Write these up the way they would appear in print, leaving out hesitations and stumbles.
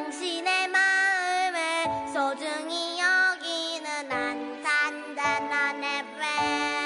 당신의 마음을 소중히 여기는 안산단한 FM.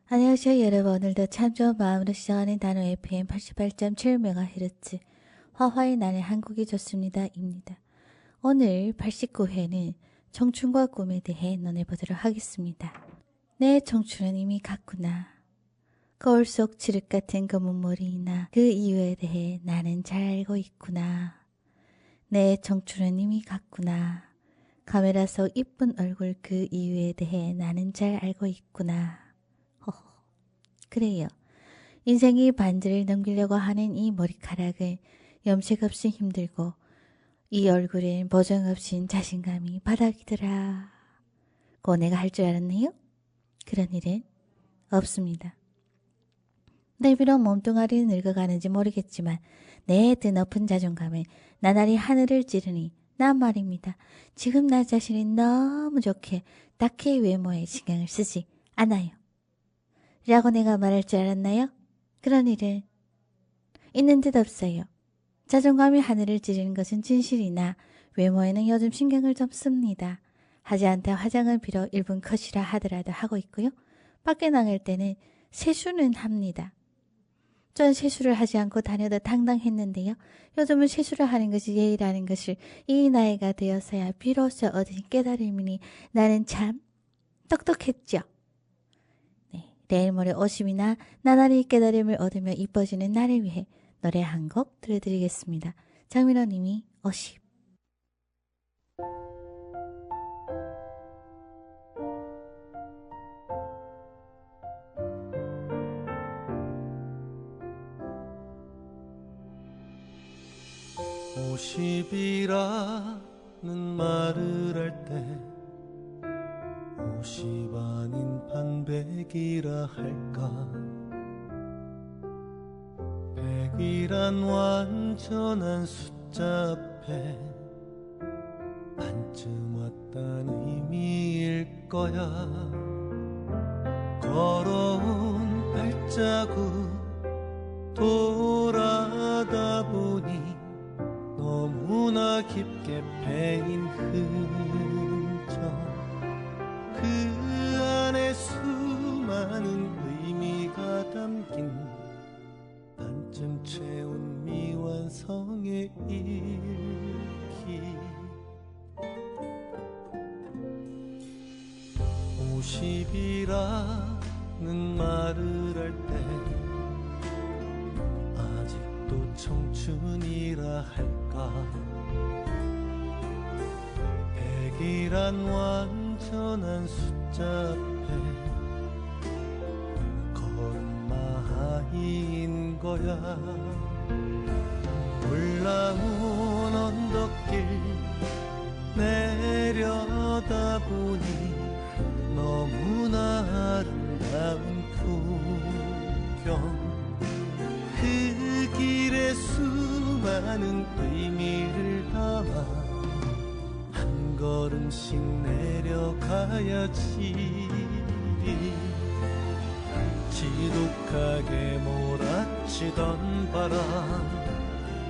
안녕하세요 여러분. 오늘도 참 좋은 마음으로 시작하는 단호 FM 88.7MHz 화화의 나는 한국이 좋습니다 입니다. 오늘 89회는 청춘과 꿈에 대해 논해보도록 하겠습니다. 내 청춘은 이미 갔구나. 거울 속 칠흑 같은 검은 머리나 그 이유에 대해 나는 잘 알고 있구나. 내 청춘은 이미 갔구나. 카메라 속 이쁜 얼굴 그 이유에 대해 나는 잘 알고 있구나. 그래요. 인생이 반지를 넘기려고 하는 이 머리카락을 염색 없이 힘들고 이 얼굴엔 보정 없인 자신감이 바닥이더라. 고 내가 할 줄 알았네요? 그런 일은 없습니다. 내 비록 몸뚱아리는 늙어가는지 모르겠지만 내 드높은 자존감에 나날이 하늘을 찌르니 난 말입니다. 지금 나 자신이 너무 좋게 딱히 외모에 신경을 쓰지 않아요. 라고 내가 말할 줄 알았나요? 그런 일은 있는 듯 없어요. 자존감이 하늘을 찌르는 것은 진실이나 외모에는 요즘 신경을 좀 씁니다. 하지 않다 화장은 비록 1분 컷이라 하더라도 하고 있고요. 밖에 나갈 때는 세수는 합니다. 전 세수를 하지 않고 다녀도 당당했는데요. 요즘은 세수를 하는 것이 예의라는 것을 이 나이가 되어서야 비로소 얻은 깨달음이니 나는 참 똑똑했죠. 내일 모레 50이나 나날이 깨달음을 얻으며 이뻐지는 나를 위해 노래 한 곡 들려드리겠습니다. 장민호님이 50. 오십이라는 말을 할 때 오십 아닌 반백이라 할까. 백이란 완전한 숫자 앞에 반쯤 왔다는 의미일 거야. 걸어온 발자국 돌아다 보니 너무나 깊게 패인 흔적, 그 안에 수많은 의미가 담긴 반쯤 채운 미완성의 일기. 50이라는 말을 할 때 아직도 청춘이라 할까. 백이란 완전한 숫자 앞에 걸음마인 거야. 올라온 언덕길 내려다보니 너무나 아름다운 풍경, 그 길에 수많은 의미를 담아 한 걸음씩 내려가야지. 지독하게 몰아치던 바람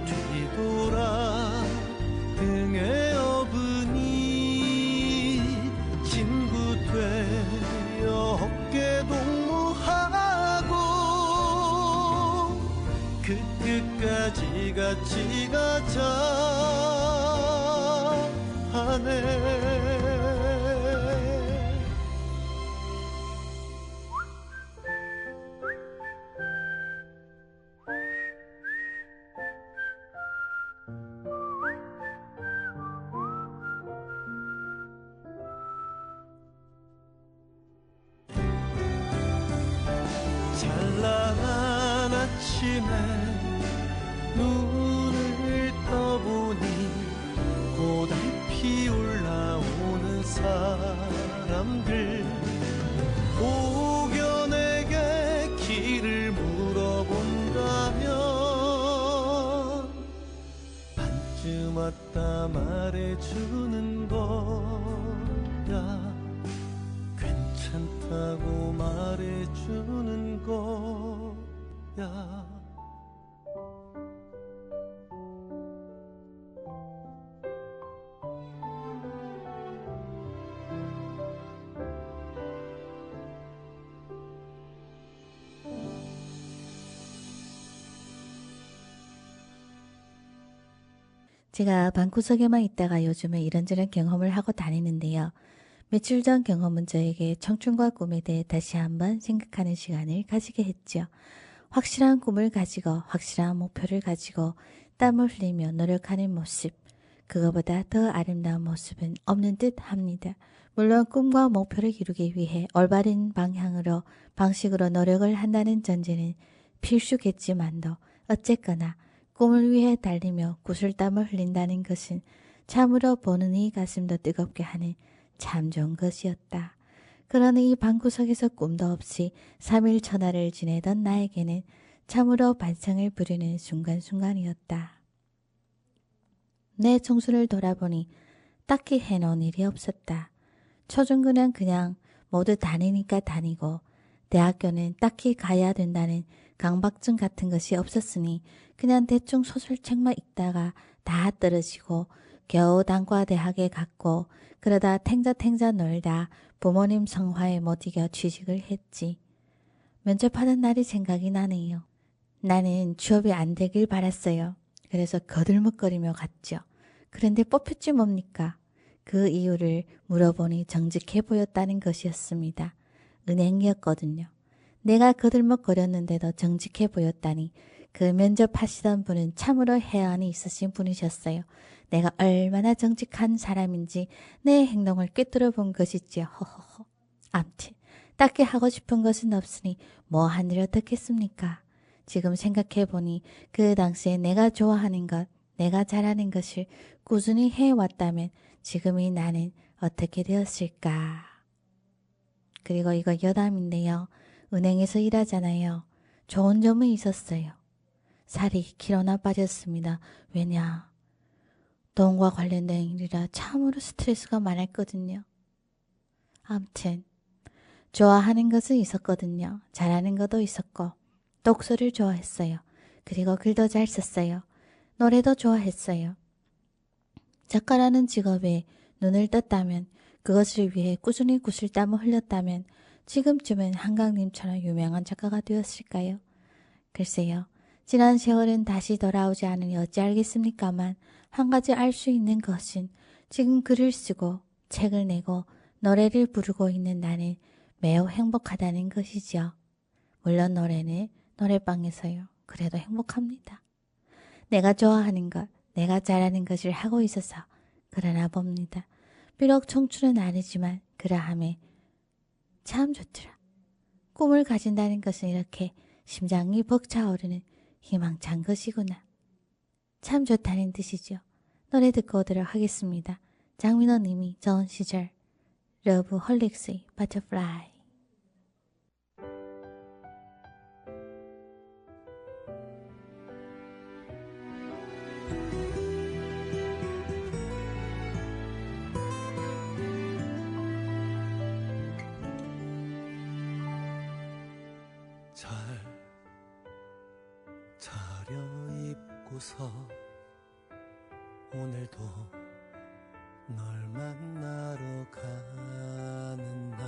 뒤돌아 등에 업으니 친구 되어 어깨 동무하고 그 끝까지 같이 가자 하네. 찬란한 아침에 눈을 떠보니 때쯤 왔다 말해주는 거야. 괜찮다고 말해주는 거야. 제가 방구석에만 있다가 요즘에 이런저런 경험을 하고 다니는데요. 며칠 전 경험은 저에게 청춘과 꿈에 대해 다시 한번 생각하는 시간을 가지게 했죠. 확실한 꿈을 가지고 확실한 목표를 가지고 땀을 흘리며 노력하는 모습, 그거보다 더 아름다운 모습은 없는 듯 합니다. 물론 꿈과 목표를 이루기 위해 올바른 방식으로 노력을 한다는 전제는 필수겠지만도 어쨌거나 꿈을 위해 달리며 구슬땀을 흘린다는 것은 참으로 보는 이 가슴도 뜨겁게 하는 참 좋은 것이었다. 그러니 이 방구석에서 꿈도 없이 3일 천하를 지내던 나에게는 참으로 반성을 부리는 순간순간이었다. 내 청춘을 돌아보니 딱히 해놓은 일이 없었다. 초중고는 그냥 모두 다니니까 다니고 대학교는 딱히 가야 된다는 강박증 같은 것이 없었으니 그냥 대충 소설책만 읽다가 다 떨어지고 겨우 단과대학에 갔고 그러다 탱자탱자 놀다 부모님 성화에 못 이겨 취직을 했지. 면접하던 날이 생각이 나네요. 나는 취업이 안 되길 바랐어요. 그래서 거들먹거리며 갔죠. 그런데 뽑혔지 뭡니까? 그 이유를 물어보니 정직해 보였다는 것이었습니다. 은행이었거든요. 내가 거들먹거렸는데도 정직해 보였다니 그 면접하시던 분은 참으로 해안이 있으신 분이셨어요. 내가 얼마나 정직한 사람인지 내 행동을 꿰뚫어 본 것이지요. 허허허. 암튼 딱히 하고 싶은 것은 없으니 뭐 하늘이 어떻겠습니까? 지금 생각해보니 그 당시에 내가 좋아하는 것, 내가 잘하는 것을 꾸준히 해왔다면 지금의 나는 어떻게 되었을까? 그리고 이거 여담인데요. 은행에서 일하잖아요. 좋은 점은 있었어요. 살이 키로나 빠졌습니다. 왜냐? 돈과 관련된 일이라 참으로 스트레스가 많았거든요. 아무튼 좋아하는 것은 있었거든요. 잘하는 것도 있었고 독서를 좋아했어요. 그리고 글도 잘 썼어요. 노래도 좋아했어요. 작가라는 직업에 눈을 떴다면 그것을 위해 꾸준히 구슬땀을 흘렸다면 지금쯤은 한강님처럼 유명한 작가가 되었을까요? 글쎄요. 지난 세월은 다시 돌아오지 않으니 어찌 알겠습니까만 한 가지 알 수 있는 것은 지금 글을 쓰고 책을 내고 노래를 부르고 있는 나는 매우 행복하다는 것이죠. 물론 노래는 노래방에서요. 그래도 행복합니다. 내가 좋아하는 것, 내가 잘하는 것을 하고 있어서 그러나 봅니다. 비록 청춘은 아니지만 그러함에 참 좋더라. 꿈을 가진다는 것은 이렇게 심장이 벅차오르는 희망찬 것이구나. 참 좋다는 뜻이죠. 노래 듣고 오도록 하겠습니다. 장민호 님이 좋은 시절 러브 홀릭스의 버터플라이. 잘 차려입고서 오늘도 널 만나러 가는 날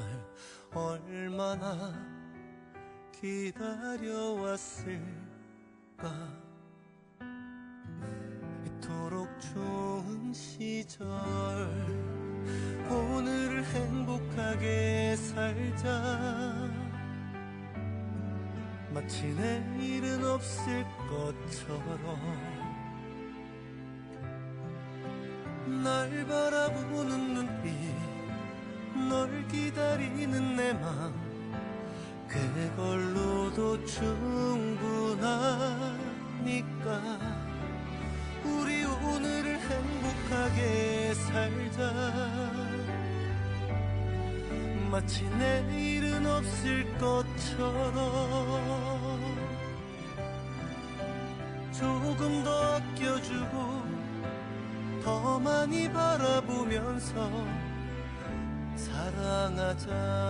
얼마나 기다려왔을까. 이토록 좋은 시절 오늘을 행복하게 살자. 마치 내일은 없을 것처럼 날 바라보는 눈빛, 널 기다리는 내 맘, 그걸로도 충분하니까 우리 오늘을 행복하게 살자. 마치 내일은 없을 것처럼 조금 더 아껴주고 더 많이 바라보면서 사랑하자.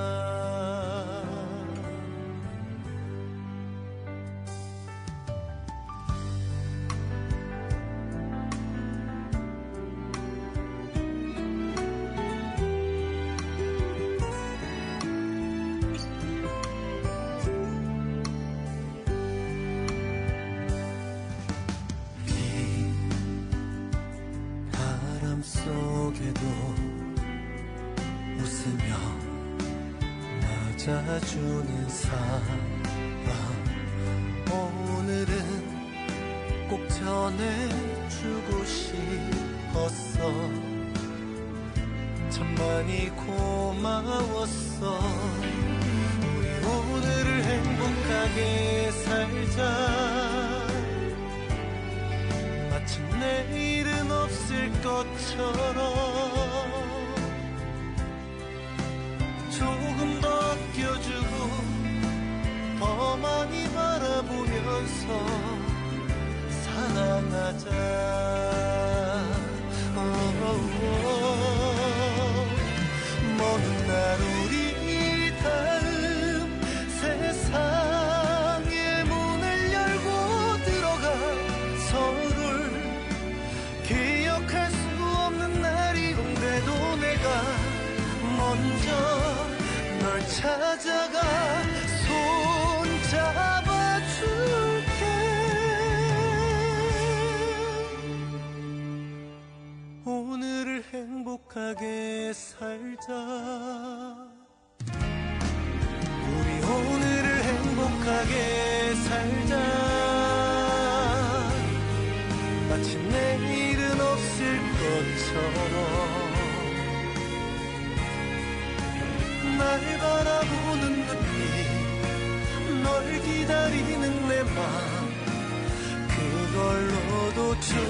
속에도 웃으며 맞아주는 사람 오늘은 꼭 전해주고 싶었어. 참 많이 고마웠어. 우리 오늘을 행복하게 살자. 마치 내일은 없을 것처럼 조금 더 아껴주고 더 많이 바라보면서 사랑하자. 먼 날 우리 다음 세상의 문을 열고 들어가 서로를 기억할 수 없는 날이 온데도 내가 먼저 널 찾아가 손 잡아줄게. 오늘을 행복하게 살자. 우리 오늘을 행복하게 살자. 마치 내일은 없을 것처럼 날 바라보는 눈빛 널 기다리는 내 맘 그걸로도 충분하니까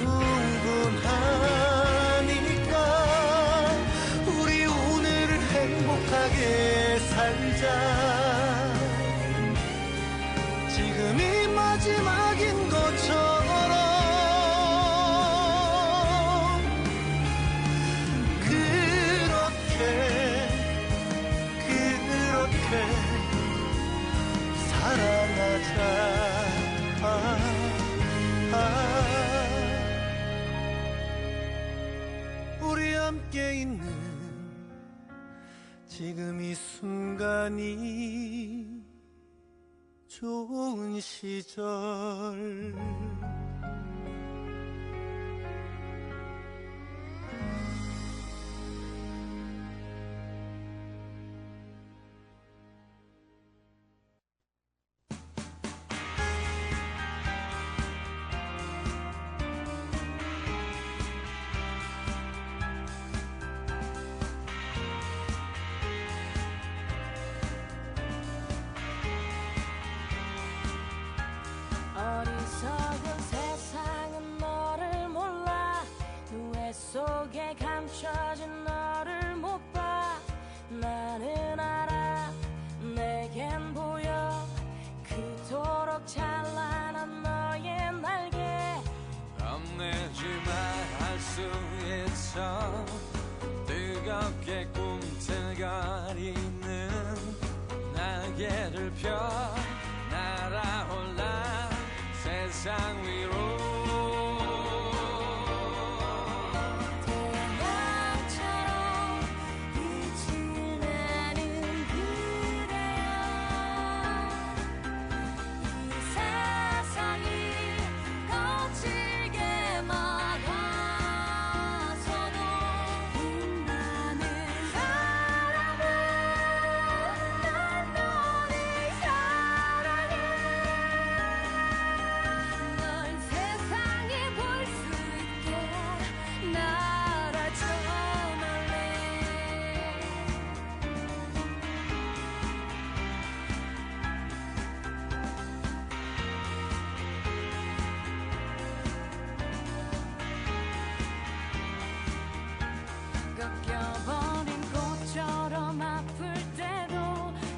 우리 오늘을 행복하게 살자. 지금이 마지막인 것처럼 사랑하자. 우리 함께 있는 지금 이 순간이 좋은 시절. 어리석은 세상은 너를 몰라. 누에 속에 감춰진 너를 못 봐. 나는 알아 내겐 보여 그토록 찬란한 너의 날개. 겁내지만 할 수 있어. 뜨겁게 꿈틀거리는 날개를 펴 날아올라 세상 위로. 태양처럼 빛이 나는 그대여. 이 세상이 거칠게 막아서도 빛나는 사람은 난 너를 사랑해. 널 세상에 볼 수 있게 날아줘 멀리. 꺾여버린 꽃처럼 아플 때도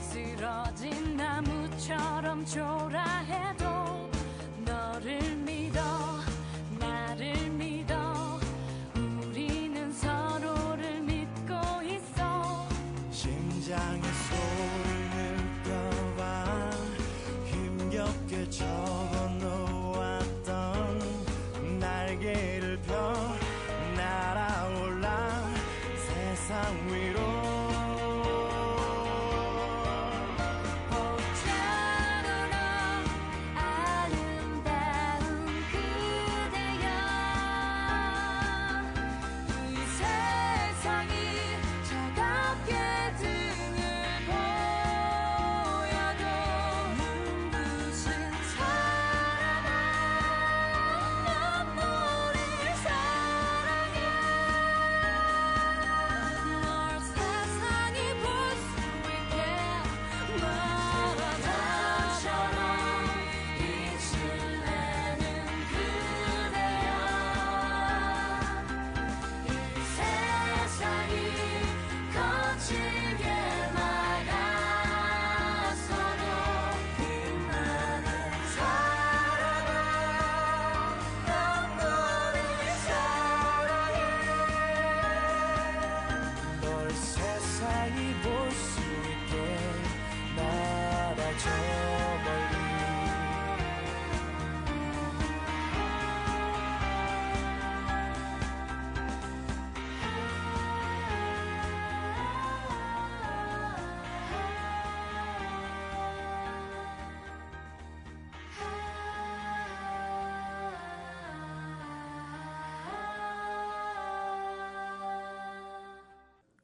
쓰러진 나무처럼 초라해도 너를 믿어 나를 믿어. 우리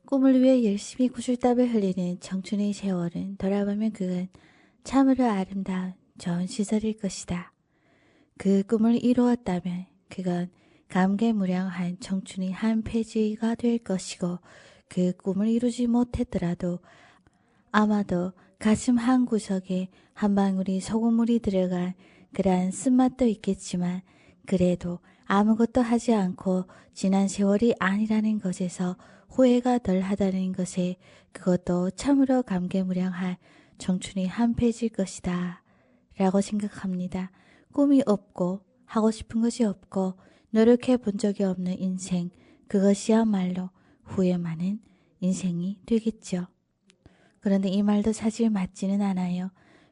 꿈을 위해 열심히 구슬땀을 흘리는 청춘의 세월은 돌아보면 그건 참으로 아름다운 좋은 시절일 것이다. 그 꿈을 이루었다면 그건 감개무량한 청춘의 한 페이지가 될 것이고, 그 꿈을 이루지 못했더라도 아마도 가슴 한 구석에 한 방울이 소금물이 들어간 그러한 쓴맛도 있겠지만, 그래도 아무것도 하지 않고 지난 세월이 아니라는 것에서 후회가 덜하다는 것에 그것도 참으로 감개무량한 청춘의 한 페이지일 것이다 라고 생각합니다. 꿈이 없고 하고 싶은 것이 없고 노력해 본 적이 없는 인생, 그것이야말로 후회 많은 인생이 되겠죠. 그런데 이 말도 사실 맞지는 않아요.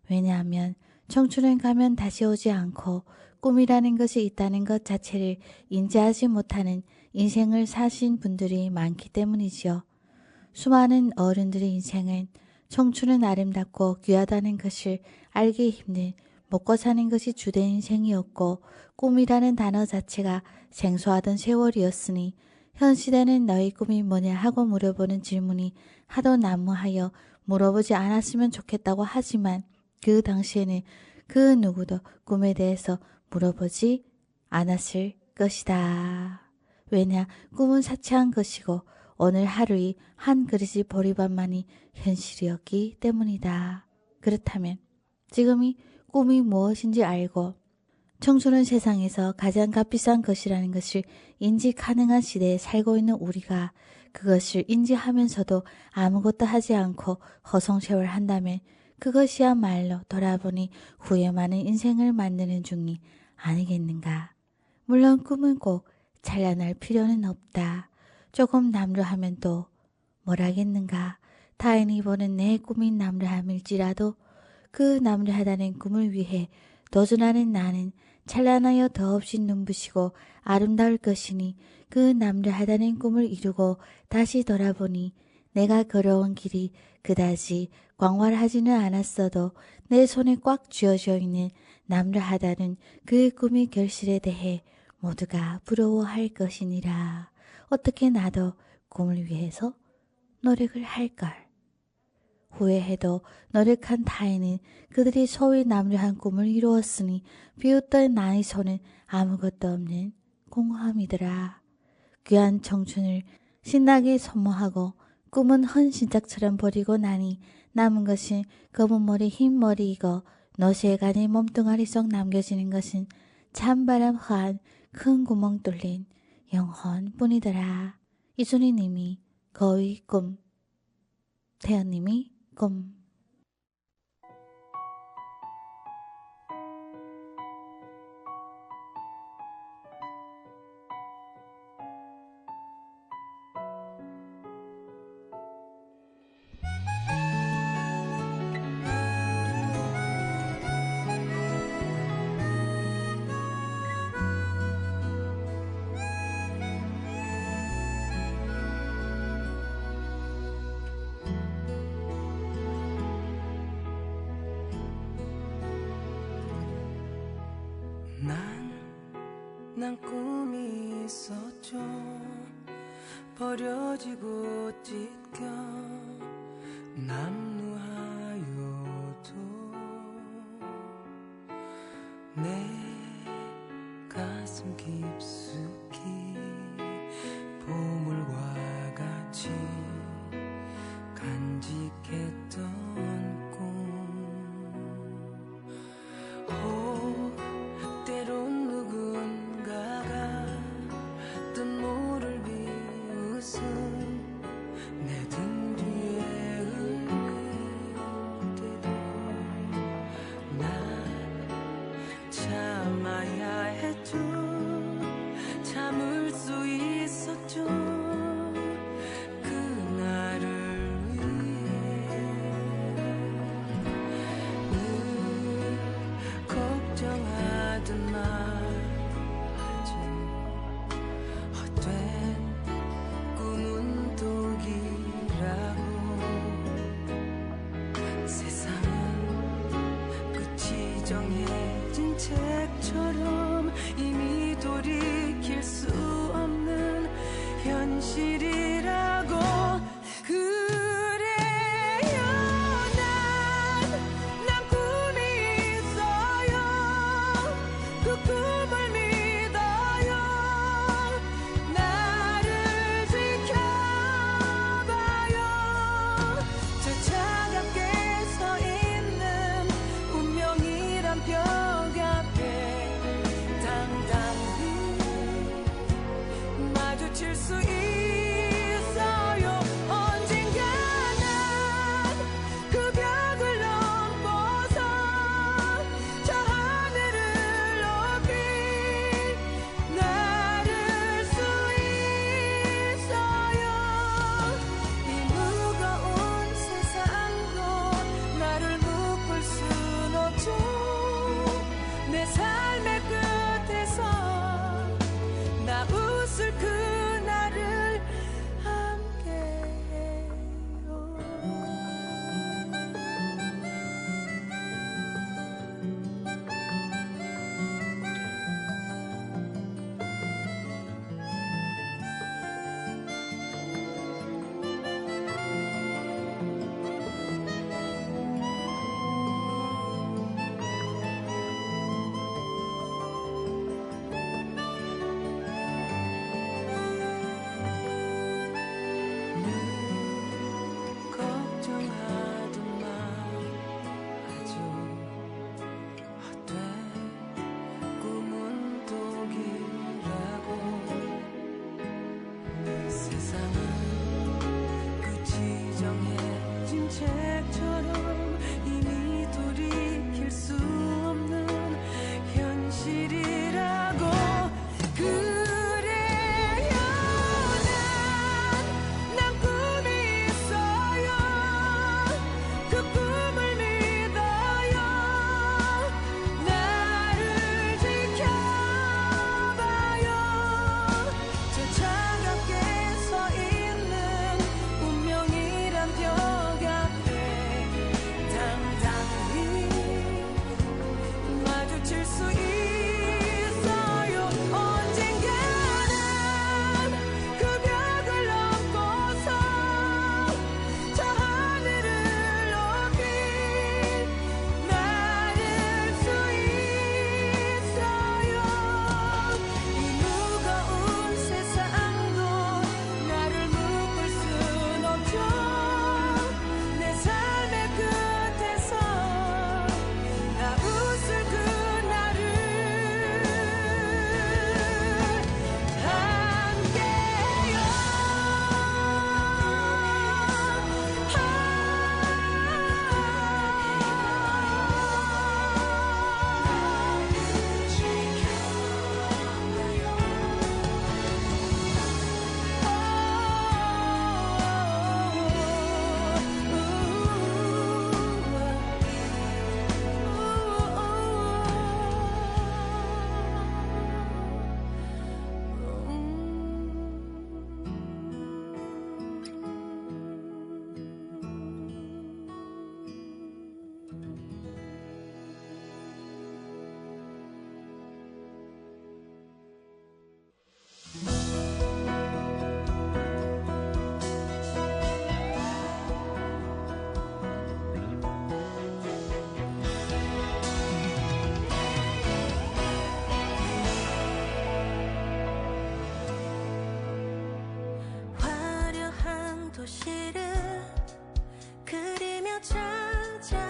왜냐하면 청춘은 가면 다시 오지 않고 꿈이라는 것이 있다는 것 자체를 인지하지 못하는 인생을 사신 분들이 많기 때문이지요. 수많은 어른들의 인생은 청춘은 아름답고 귀하다는 것을 알기 힘든 먹고 사는 것이 주된 인생이었고, 꿈이라는 단어 자체가 생소하던 세월이었으니 현 시대는 너희 꿈이 뭐냐 하고 물어보는 질문이 하도 난무하여 물어보지 않았으면 좋겠다고 하지만, 그 당시에는 그 누구도 꿈에 대해서 물어보지 않았을 것이다. 왜냐, 꿈은 사치한 것이고 오늘 하루의 한 그릇의 보리밥만이 현실이었기 때문이다. 그렇다면 지금이 꿈이 무엇인지 알고 청춘은 세상에서 가장 값비싼 것이라는 것을 인지 가능한 시대에 살고 있는 우리가 그것을 인지하면서도 아무것도 하지 않고 허송세월 한다면 그것이야말로 돌아보니 후회 많은 인생을 만드는 중이 아니겠는가. 물론 꿈은 꼭 찬란할 필요는 없다. 조금 남루하면 또 뭐라겠는가. 타인이 보는 내 꿈이 남루함일지라도 그 남루하다는 꿈을 위해 도전하는 나는 찬란하여 더없이 눈부시고 아름다울 것이니, 그 남루하다는 꿈을 이루고 다시 돌아보니 내가 걸어온 길이 그다지 광활하지는 않았어도 내 손에 꽉 쥐어져 있는 남루하다는 그 꿈의 결실에 대해 모두가 부러워할 것이니라. 어떻게 나도 꿈을 위해서 노력을 할걸. 후회해도 노력한 타인은 그들이 소위 남루한 꿈을 이루었으니 비웃던 나의 손은 아무것도 없는 공허함이더라. 귀한 청춘을 신나게 소모하고 꿈은 헌신짝처럼 버리고 나니 남은 것은 검은 머리 흰 머리이고 노쇠간의 몸뚱아리 속 남겨지는 것은 찬바람 허한 큰 구멍 뚫린 영혼뿐이더라. 이순희님이 거의 꿈, 태연님이 꿈. 난 꿈이 있었죠. 버려지고 찢겨 남루하여도 내 가슴 깊숙이 보물과 같이 간직했던 꿈. 때론 누군가가 뜻 모를 비웃음 내 등 뒤에 흘릴 때도 난 참아야 했죠. 참을 수 있었죠. 그날을 위해 늘 걱정하던 말하지 헛된 꿈은 독이라고. 세상은 끝이 정해진 책처럼 이미 돌이킬 수 없는 현실이라고 그래요 난 꿈이 있어요 그 꿈을 믿어요 나를 지켜봐요 저 차갑게 서 있는 운명이란 벽 앞에 당당히 마주칠 수 있어요 언젠가는 그 벽을 넘고서 저 하늘을 높이 나를 수 있어요 이 무거운 세상도 나를 묶을 순 없죠 내 삶의 끝에서 나 웃을 그날을 함께해요 걱정하던 마 아주 헛된 꿈은 독이라고 세상은 끝이 정해진 책처럼 이미 돌이킬 수 없는 현실이라고 그래요 난 꿈이 있어요 그 꿈을 믿어요 나를 지켜봐요 저 차갑게 서 있는 운명이란 벽 앞에 당당히 마주칠 수 있어요 언젠가는 그 벽을 넘고서 저 하늘을 높이 나를 수 있어요 이 무거운 세상도 나를 묶을 순 없죠 내 삶의 끝에서 나 웃을 그날을 화려한 도시를 그리며 찾아왔네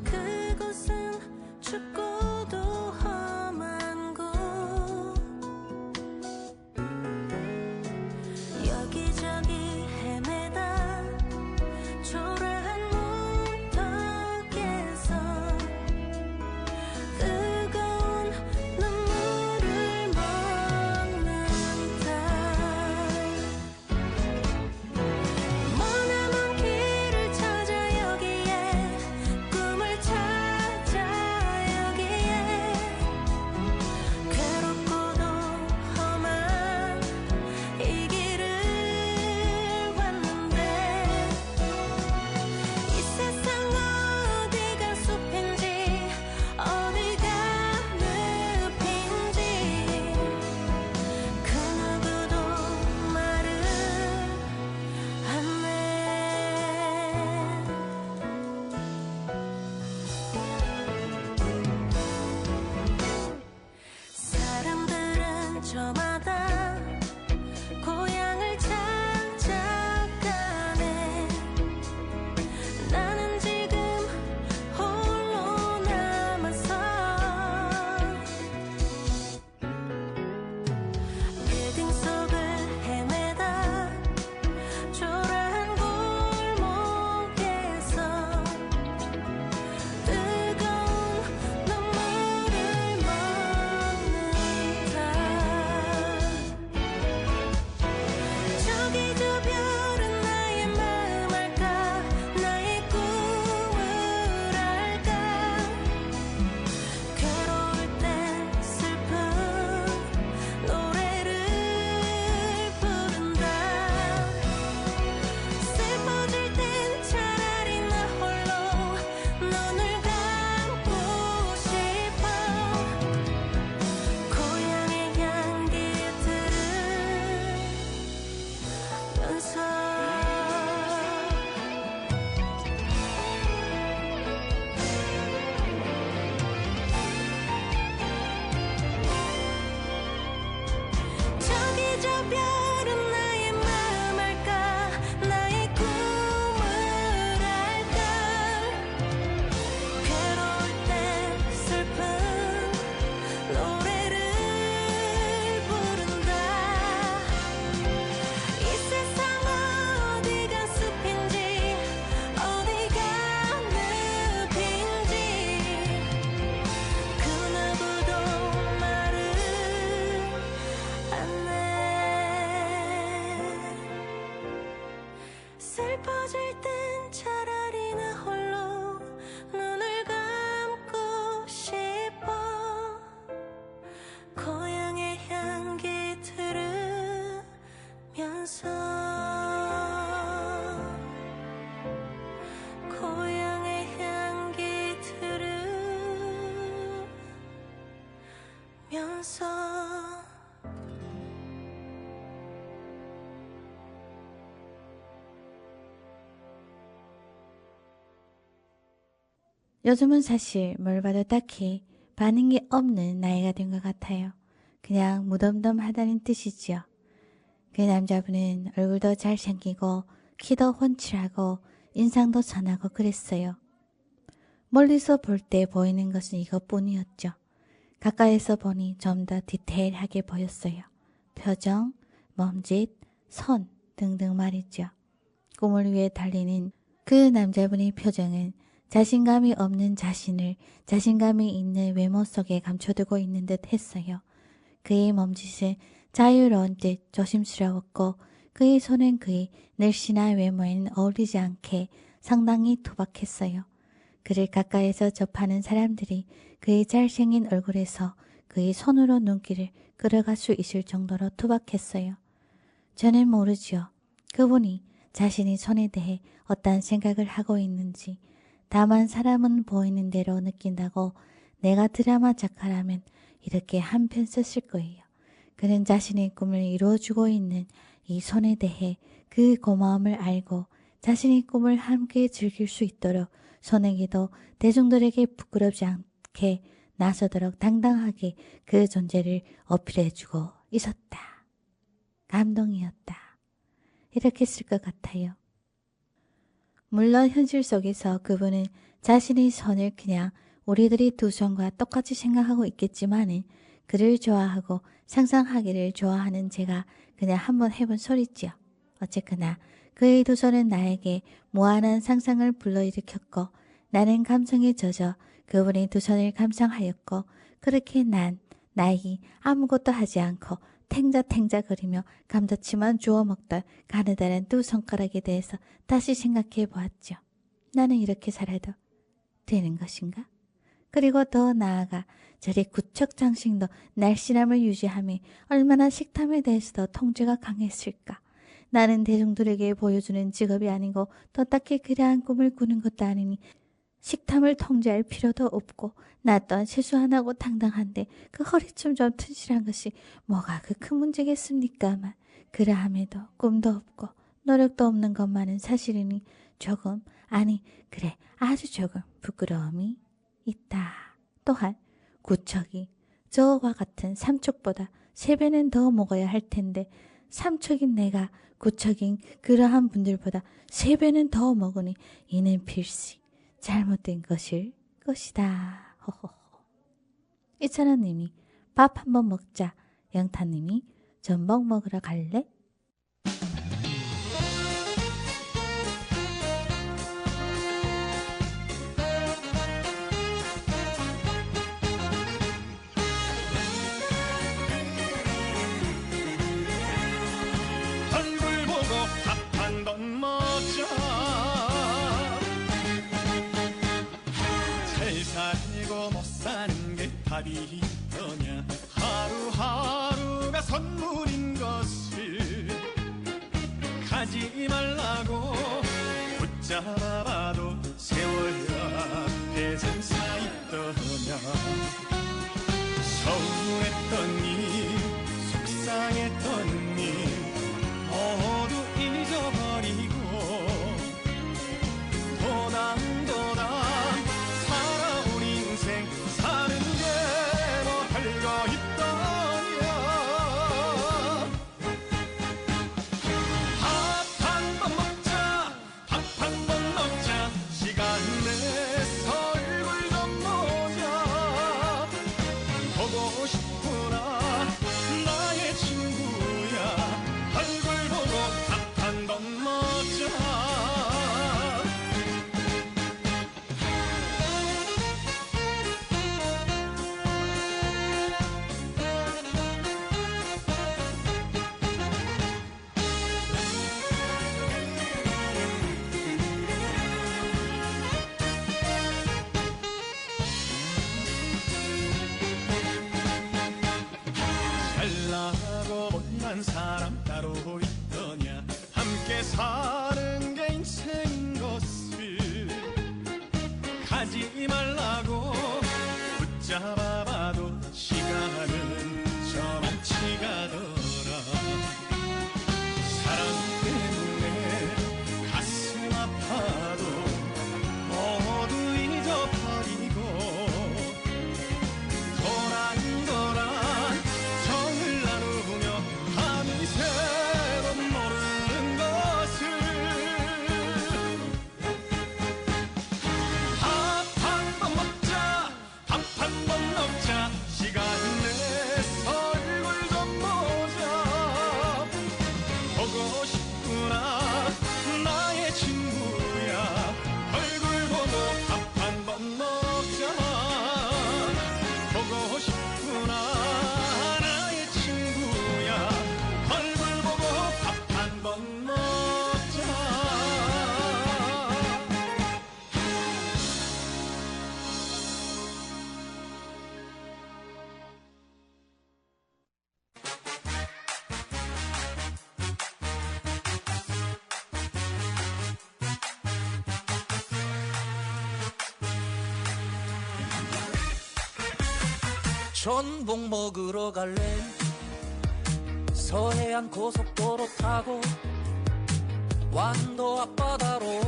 그곳은 춥고도 험한 곳 여기저기 헤매다 초라한 문턱에서 뜨거운 눈물을 먹는다 울면서 요즘은 사실 뭘 봐도 딱히 반응이 없는 나이가 된 것 같아요. 그냥 무덤덤하다는 뜻이지요. 그 남자분은 얼굴도 잘생기고 키도 훤칠하고 인상도 선하고 그랬어요. 멀리서 볼 때 보이는 것은 이것뿐이었죠. 가까이서 보니 좀 더 디테일하게 보였어요. 표정, 몸짓, 손 등등 말이죠. 꿈을 위해 달리는 그 남자분의 표정은 자신감이 없는 자신을 자신감이 있는 외모 속에 감춰두고 있는 듯 했어요. 그의 몸짓은 자유로운 듯 조심스러웠고 그의 손은 그의 늘씬한 외모에는 어울리지 않게 상당히 투박했어요. 그를 가까이서 접하는 사람들이 그의 잘생긴 얼굴에서 그의 손으로 눈길을 끌어갈 수 있을 정도로 투박했어요. 저는 모르지요. 그분이 자신의 손에 대해 어떤 생각을 하고 있는지. 다만 사람은 보이는 대로 느낀다고 내가 드라마 작가라면 이렇게 한 편 썼을 거예요. 그는 자신의 꿈을 이루어주고 있는 이 손에 대해 그 고마움을 알고 자신의 꿈을 함께 즐길 수 있도록 손에게도 대중들에게 부끄럽지 않게 나서도록 당당하게 그 존재를 어필해주고 있었다. 감동이었다. 이렇게 쓸 것 같아요. 물론 현실 속에서 그분은 자신의 손을 그냥 우리들이 두 손과 똑같이 생각하고 있겠지만은 그를 좋아하고 상상하기를 좋아하는 제가 그냥 한번 해본 소리지요. 어쨌거나 그의 두 손은 나에게 무한한 상상을 불러일으켰고 나는 감성에 젖어 그분의 두 손을 감상하였고 그렇게 난 나이 아무것도 하지 않고 탱자탱자거리며 감자치만 주워 먹던 가느다란 두 손가락에 대해서 다시 생각해 보았죠. 나는 이렇게 살아도 되는 것인가? 그리고 더 나아가 저리 구척장식도 날씬함을 유지하며 얼마나 식탐에 대해서도 통제가 강했을까? 나는 대중들에게 보여주는 직업이 아니고 또 딱히 그러한 꿈을 꾸는 것도 아니니 식탐을 통제할 필요도 없고 나 또한 세수 안 하고 당당한데 그 허리춤 좀 튼실한 것이 뭐가 그 큰 문제겠습니까만 그러함에도 꿈도 없고 노력도 없는 것만은 사실이니 조금 아니 그래 아주 조금 부끄러움이 있다. 또한 구척이 저와 같은 삼척보다 3배는 더 먹어야 할 텐데 삼척인 내가 구척인 그러한 분들보다 3배는 더 먹으니 이는 필시 잘못된 것일 것이다. 호호호. 이찬원님이 밥 한번 먹자. 영타님이 전복 먹으러 갈래? 얼굴 보고 밥 한 번 먹자. 잘 살고 못 사는 게 답이더냐. 하루하루가 선물인 것을 가지 말라고 붙잡아도 세월 앞에 점사 있더냐. 서운했던 일 속상했던 일 모두 잊어버리고 도담도담 살아온 인생 사는 게 뭐 별거 있더냐. 밥 한 번 먹자. 밥 한 번 먹자. 시간 내서 얼굴 좀 보자. 보고 싶구나 나의 친구야. 얼굴 보고 밥 한 번 먹자. 전복 먹으러 갈래 서해안 고속도로 타고 완도 앞바다로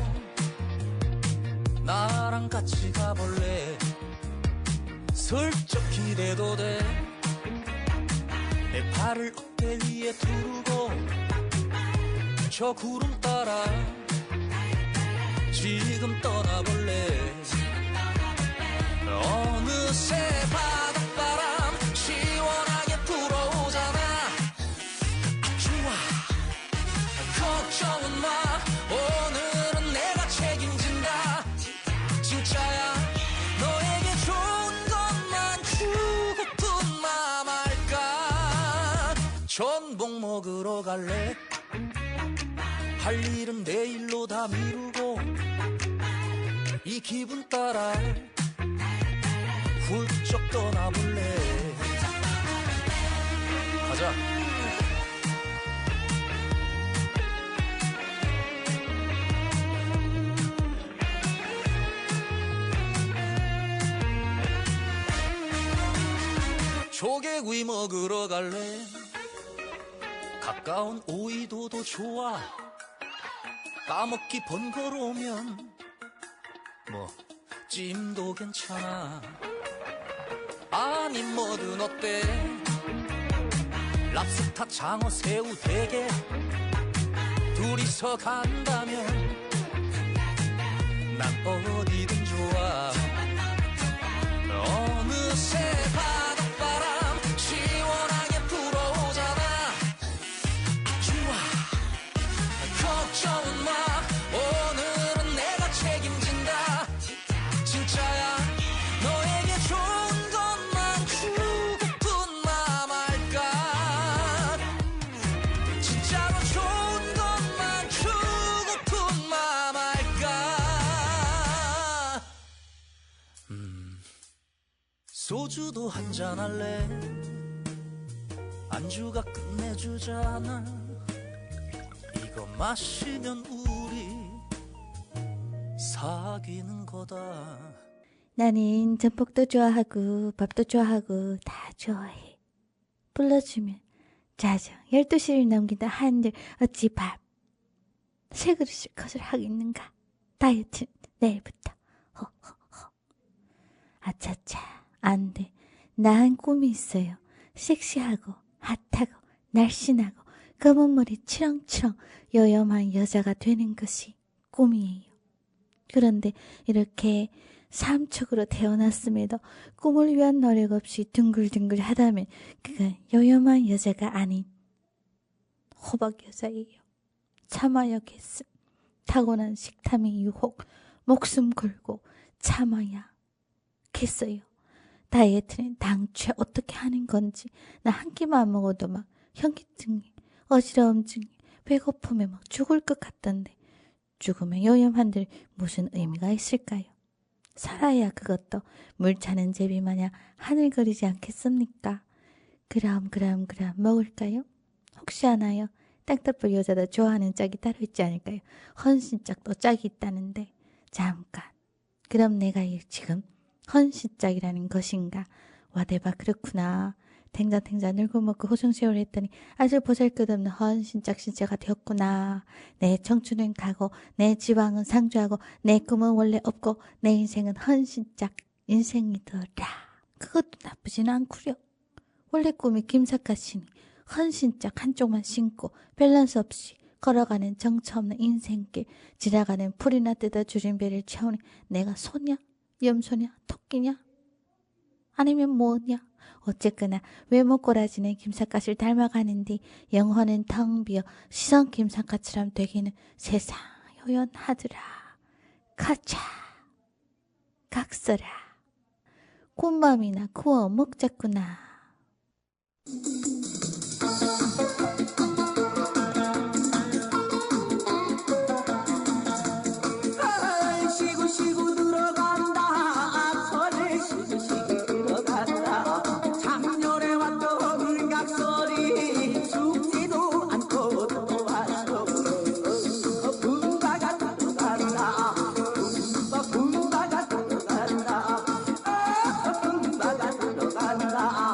나랑 같이 가볼래 슬쩍 기대도 돼 내 팔을 어깨 위에 두르고 저 구름 따라 지금 떠나볼래 어느새 바닷바람 시원하게 불어오잖아 좋아 걱정은 마 오늘은 내가 책임진다 진짜야 너에게 좋은 것만 주고픈 맘 할까 전복 먹으러 갈래 할 일은 내일로 다 미루고 이 기분 따라 훌쩍 떠나볼래 가자 조개구이 먹으러 갈래 가까운 오이도도 좋아 까먹기 번거로우면 뭐 찜도 괜찮아 아니 뭐든 어때 랍스타 장어 새우 대게 둘이서 간다면 난 어디든 좋아 어느새 바닷바람 시원하게 불어오잖아 좋아 걱정은 마 오늘은 내가 책임진다 진짜야 너에게 좋은 것만 주고픈 맘 할까 진짜로 좋은 것만 주고픈 맘 할까 소주도 한잔 할래 안주가 끝내주잖아 이거 마시면 우리 사귀는 거다 나는 전복도 좋아하고 밥도 좋아하고 다 좋아해. 불러주면 짜증 12시를 넘긴다 한들 어찌 밥 세 그릇을 컷을 하겠는가. 다이어트는 내일부터. 허허허. 아차차 안돼. 나한 꿈이 있어요. 섹시하고 핫하고 날씬하고 검은 머리 치렁치렁 여염한 여자가 되는 것이 꿈이에요. 그런데 이렇게 삼척으로 태어났음에도 꿈을 위한 노력 없이 둥글둥글 하다면 그건 여염한 여자가 아닌 호박 여자예요. 참아야겠음. 타고난 식탐의 유혹 목숨 걸고 참아야겠어요. 다이어트는 당최 어떻게 하는 건지 나 한 끼만 먹어도 막 현기증이 어지러움증이 배고픔에 막 죽을 것 같던데 죽으면 여염한들 무슨 의미가 있을까요? 살아야 그것도 물 차는 제비 마냥 하늘거리지 않겠습니까? 그럼 먹을까요? 혹시 아나요? 땅떡불 여자도 좋아하는 짝이 따로 있지 않을까요? 헌신짝도 짝이 있다는데 잠깐 그럼 내가 지금 헌신짝이라는 것인가? 와 대박 그렇구나. 탱자탱자 늙고 먹고 호성세월 했더니 아주 보잘것없는 헌신짝 신자가 되었구나. 내 청춘은 가고 내 지방은 상주하고 내 꿈은 원래 없고 내 인생은 헌신짝 인생이더라. 그것도 나쁘진 않구려. 원래 꿈이 김삿갓이니 헌신짝 한쪽만 신고 밸런스 없이 걸어가는 정처 없는 인생길 지나가는 풀이나 뜯어 줄인 배를 채우니 내가 소냐? 염소냐? 토끼냐? 아니면 뭐냐? 어쨌거나 외모 꼬라지는 김삿갓을 닮아가는데 영혼은 텅 비어 시선 김삿갓처럼 되기는 세상 요연하더라. 가차 각서라 꽃맘이나 구워 먹자꾸나. 시구 들어간다 설레 시구 들어간다 작년에 왔던 울각소리 죽지도 않고 또 왔어 분바가 들어간다 분바가 들어간다 분바가 들어간다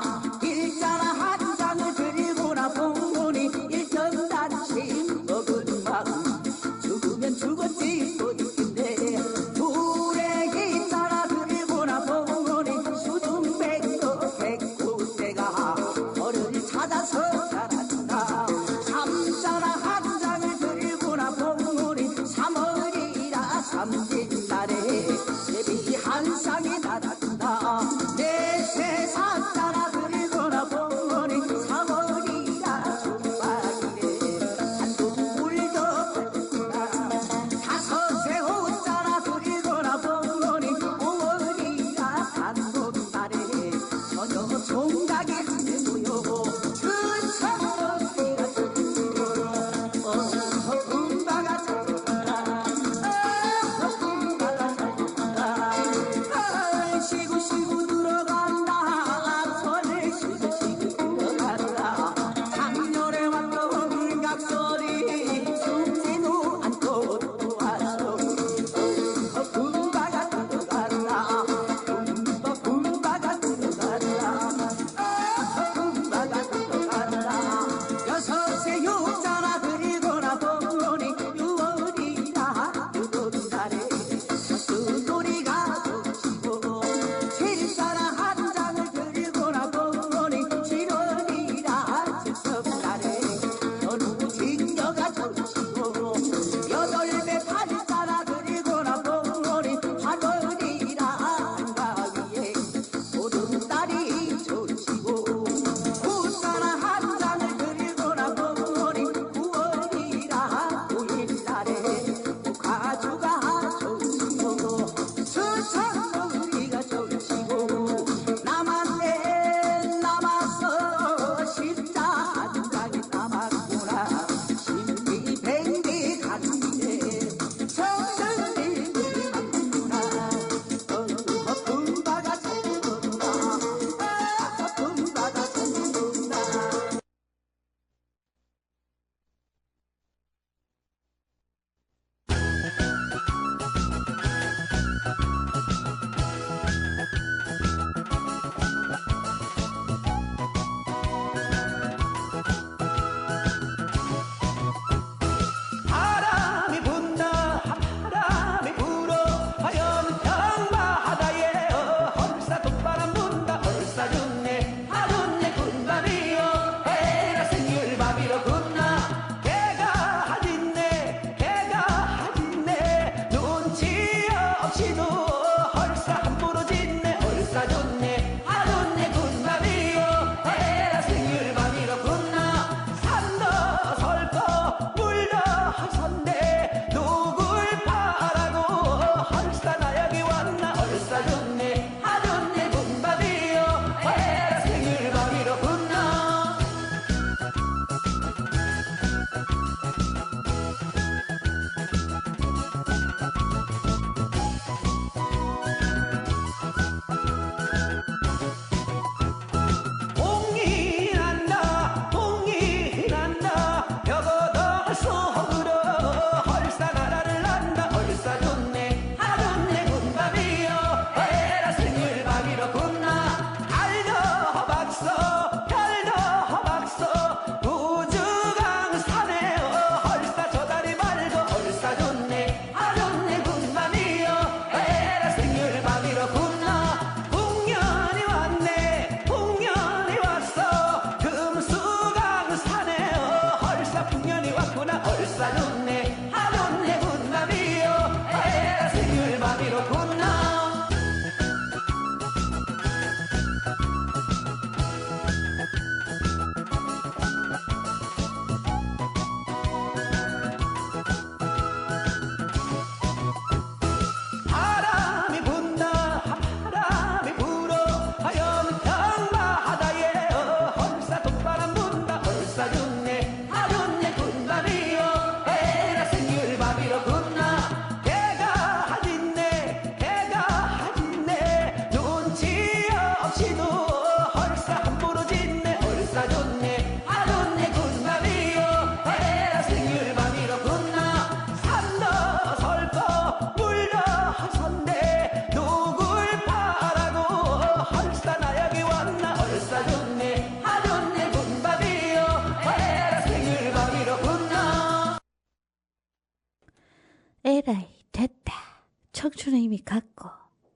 청춘은 이미 갔고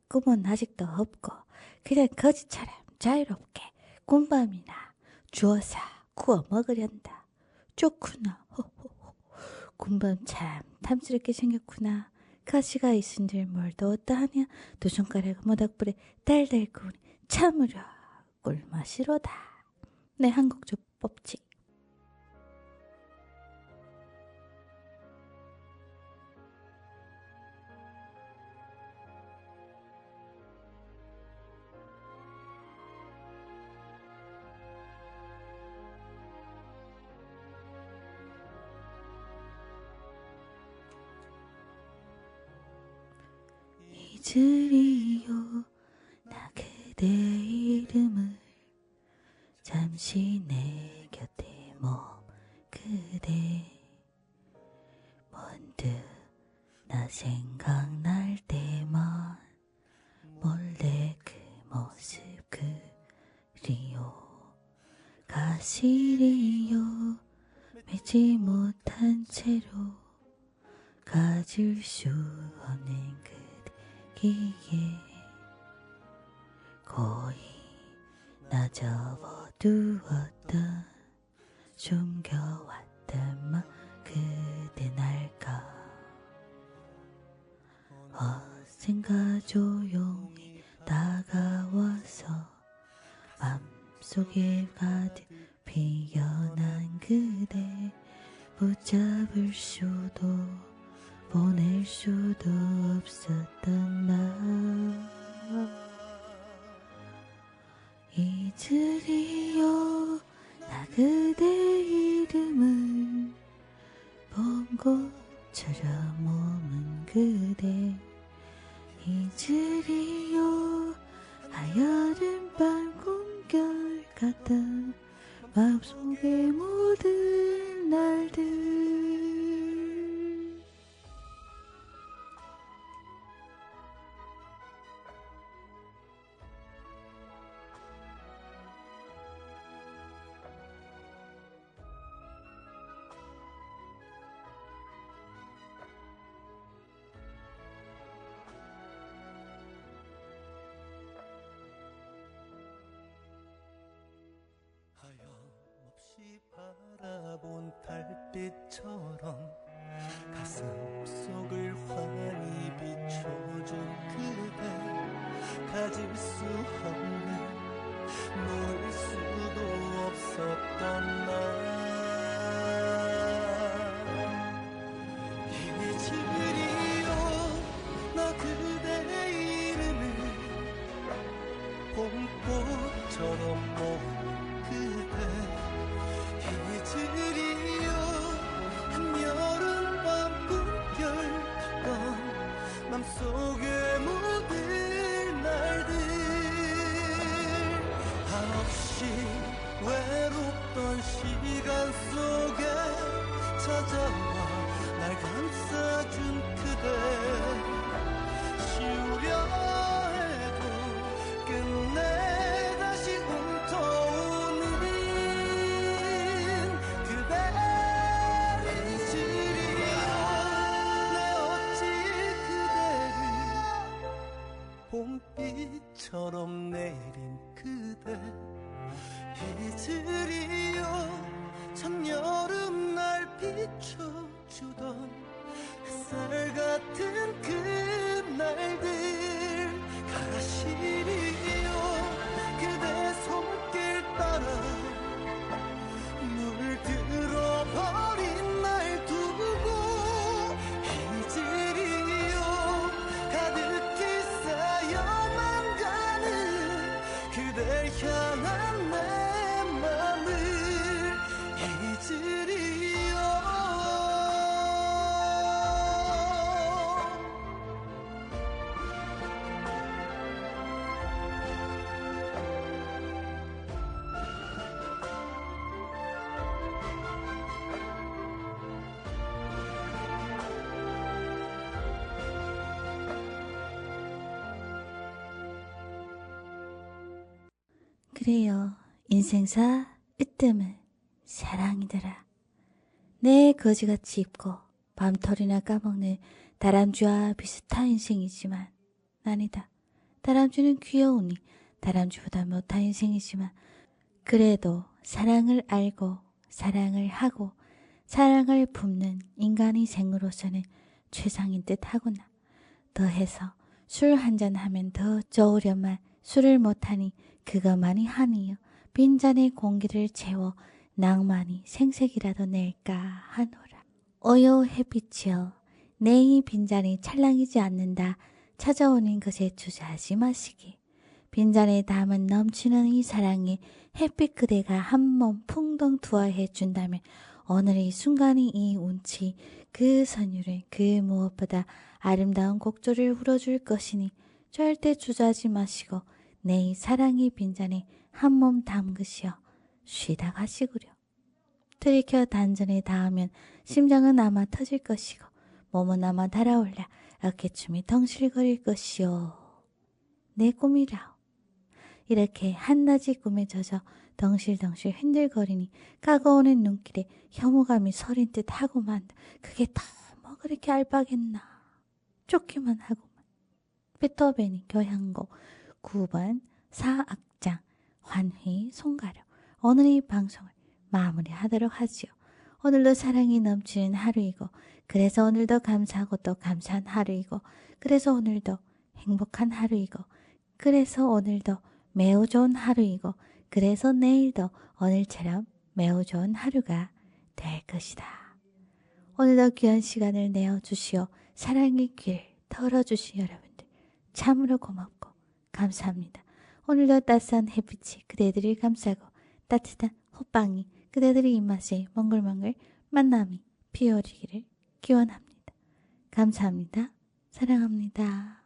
꿈은 아직도 없고 그냥 거지처럼 자유롭게 꿈밤이나 주워서 구워 먹으련다. 좋구나. 호호호. 꿈밤 참 탐스럽게 생겼구나. 가시가 있은 줄 뭘도 어떠하며 두 손가락 모닥불에 달달 구우니 참으로 꿀맛이로다. 내 한국 족법지. 잊으리요 나 그대 이름을 잠시 내 곁에 그대 문득 나 생각날 때만 몰래 그 모습 그리요 가시리요 맺지 못한 채로 가질 수 없는 그대기에 거의 나 접어두었던 숨겨왔던 맘 그대 날까 언젠가 조용히 다가와서 맘속에 가득 피어난 그대 붙잡을 수도 보낼 수도 없었던 나 잊으리요 나 그대 이름을 본 것처럼 머문 그대 잊으리요 하여름 밤 꿈결 같던 마음속의 모든 날들 하염없이 바라본 달빛처럼 가슴 속을 환히 비춰준 그대 가질 수 없는 놓을 수도 없었던 나 잊으리요 나 그대 이름을 봄꽃처럼 그대 잊으리요 한여름 밤 꿈결 같던 맘속의 모든 날들 한없이 외롭던 시간 속에 찾아와 날 감싸준 그대 쉬우려 해도 끝내 다시 훔쳐오는 그대를 잊으리요 내 어찌 그대를 봄비처럼 내린 그대 잊으리요 첫여름 날 비춰주던 햇살 같은 그날들 가시리요 그대 손길 따라 물들어버린 날 두고 잊으리요 가득히 쌓여만 가는 그댈 향한 내 맘을 잊으리요 그래요 인생사 으뜸은 사랑이더라 내 거지같이 입고 밤털이나 까먹는 다람쥐와 비슷한 인생이지만 아니다. 다람쥐는 귀여우니 다람쥐보다 못한 인생이지만 그래도 사랑을 알고 사랑을 하고 사랑을 품는 인간의 생으로서는 최상인 듯 하구나. 더해서 술 한잔 하면 더 좋으련만 술을 못하니 그것만이 한이요. 빈잔의 공기를 채워 낭만이 생색이라도 낼까 하노라. 오요 햇빛이여, 내 이 빈잔이 찰랑이지 않는다. 찾아오는 것에 주저하지 마시기. 빈잔에 담은 넘치는 이 사랑에 햇빛 그대가 한 몸 풍덩 투하해 준다면 오늘 이 순간이 이 운치 그 선율은 그 무엇보다 아름다운 곡조를 울어줄 것이니 절대 주저하지 마시고 내 이 사랑의 빈잔에 한 몸 담그시어 쉬다 가시구려. 들이켜 단전에 닿으면 심장은 아마 터질 것이고 몸은 아마 달아올라 어깨춤이 덩실거릴 것이오. 내 꿈이라오. 이렇게 한낮의 꿈에 젖어 덩실덩실 흔들거리니 까거오는 눈길에 혐오감이 서린 듯 하고만 그게 뭐 그렇게 알바겠나. 쫓기만 하고만. 베토벤이 교향곡 9번 4악장 환희 송가로 오늘 이 방송을 마무리하도록 하지요. 오늘도 사랑이 넘치는 하루이고 그래서 오늘도 감사하고 또 감사한 하루이고 그래서 오늘도 행복한 하루이고 그래서 오늘도 매우 좋은 하루이고 그래서 내일도 오늘처럼 매우 좋은 하루가 될 것이다. 오늘도 귀한 시간을 내어주시오. 사랑의 길 털어주신 여러분들 참으로 고맙고 감사합니다. 오늘도 따스한 햇빛이 그대들을 감싸고 따뜻한 호빵이 그대들의 입맛에 몽글몽글 만남이 피어오르기를 기원합니다. 감사합니다. 사랑합니다.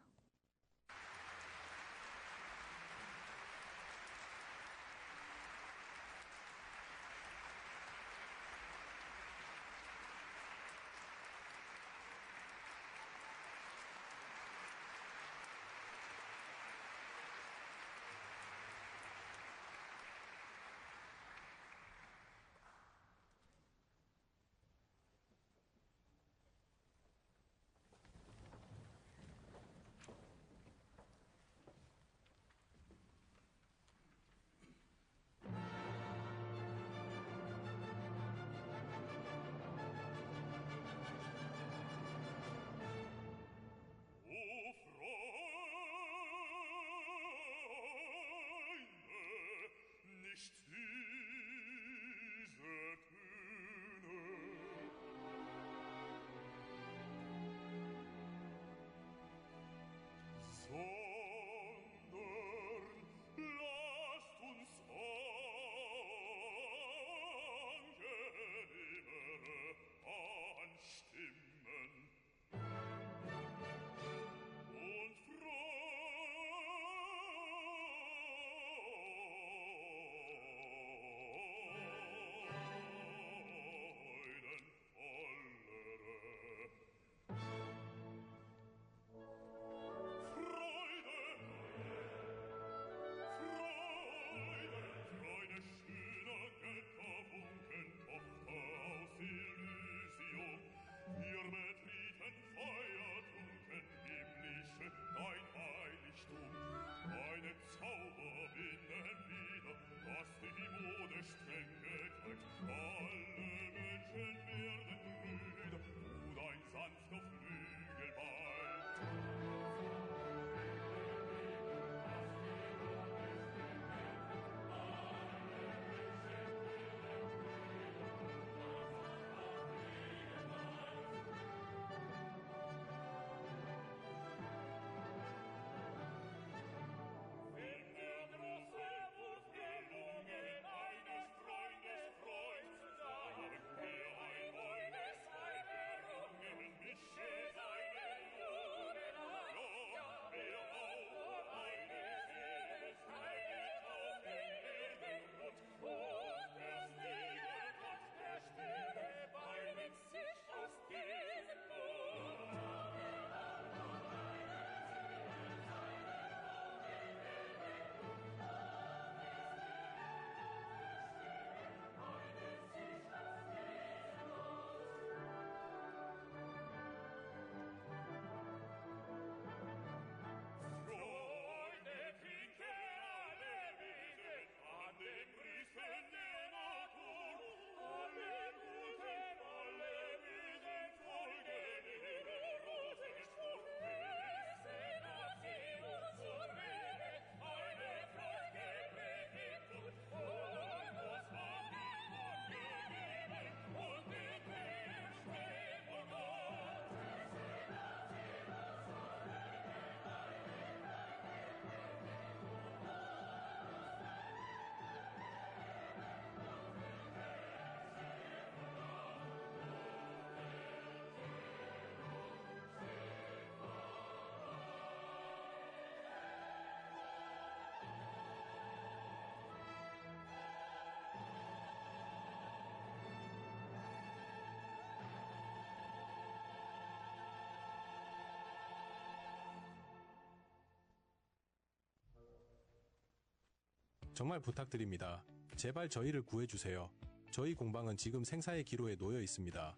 정말 부탁드립니다. 제발 저희를 구해주세요. 저희 공방은 지금 생사의 기로에 놓여 있습니다.